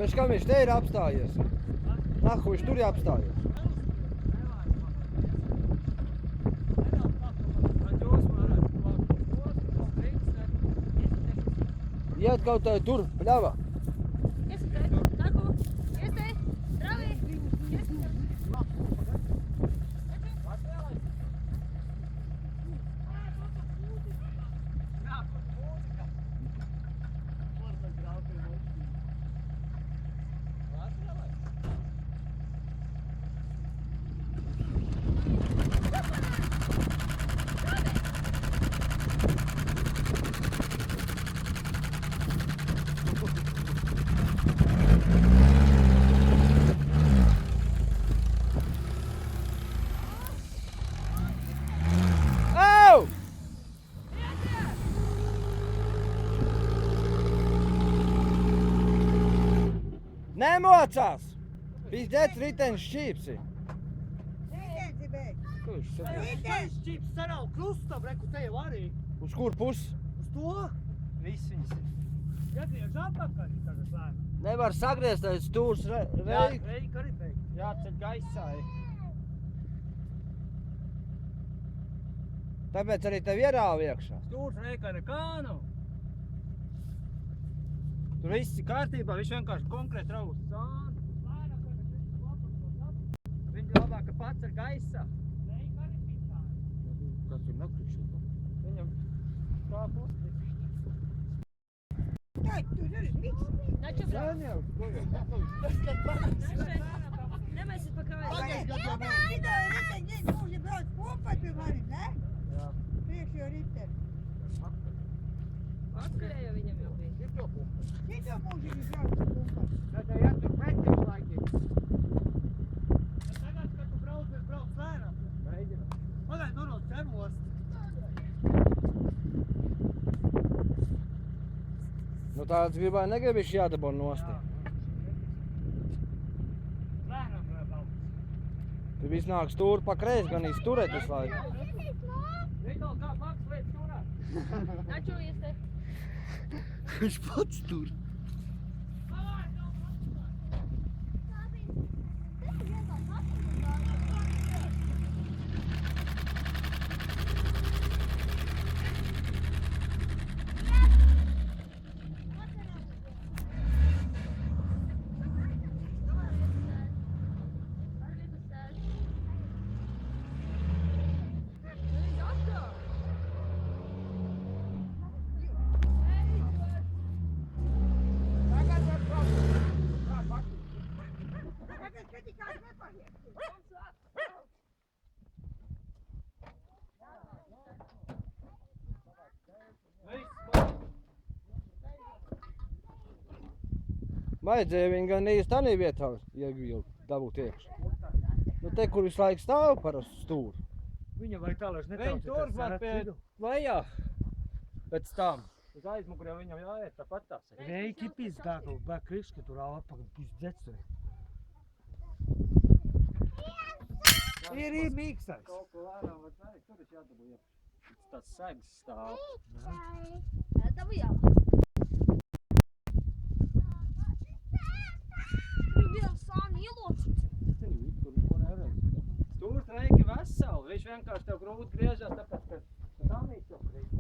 Bet kam viņš te ir apstājies? Nahu, viņš tur ir apstājies. Iet kaut tā tur, pļava. Nemocās! Pizdēts riteņš šķīpsi. Riteņš šķīps sarau krustam, reku te jau arī. Uz kur pusi? Uz to? Viss viņas ir. Jāgriež atpakaļ tagad lēni. Nevar sagriezt, aiz stūrs reik. Reik arī beigt. Jāceļ gaisā. Tāpēc arī tev ierāva iekšā. Stūrs reikā nekā nav. Tur viss ir kārtībā, viņš vienkārši konkrēti raus zāni. Viņš labāk, ka pats ar gaisā. Reika arī pitāji. Kas tur nakrišķi? Viņam tā puslīši. Как ты же микс? Занял? Nemēsit pa kāju. Это не нужно брать попа, ты говоришь, да? Jā. Priekš jau riteni. Atkarē jau viņam jau bija. Cito mūžīgi brauc pumpa. Tad jātur pretim laikiem. Tagad, kad tu brauc lēnām. Mēģinām. Pagaid, norot cervost. Nu tāds gribēja negribiši jādabon nosti. Lēnām brauc. Tu viss nāk stūri pa kreis, gan izturēt visu laiku. Vikal, kā Maks veids turēt? Načojies te. Viņš pats tur. Vajadzēja viņu gan īsti tādā vietā, ja jau dabūt iekšā. Nu te, kur visu laiku stāv parasti stūri. Viņa vai tālāk netrauc. Viņi tur var pie lejā. Pēc tam. Uz aizmuguriem viņam jāiet tāpat tās. Reiki pizdāku, bet kriški tur apakaļ pizdets tur. Ir mīksais. Kaut ko lēnām var darīt, tur ir jādabū iekšā. Tas segs stāv. Dabu jau. Viens sāni ielocīts. Tur neko neredz. Stūrs reiki veseli, viņš vienkārši tev grūti griežās, tāpēc, ka samīt jau krīt.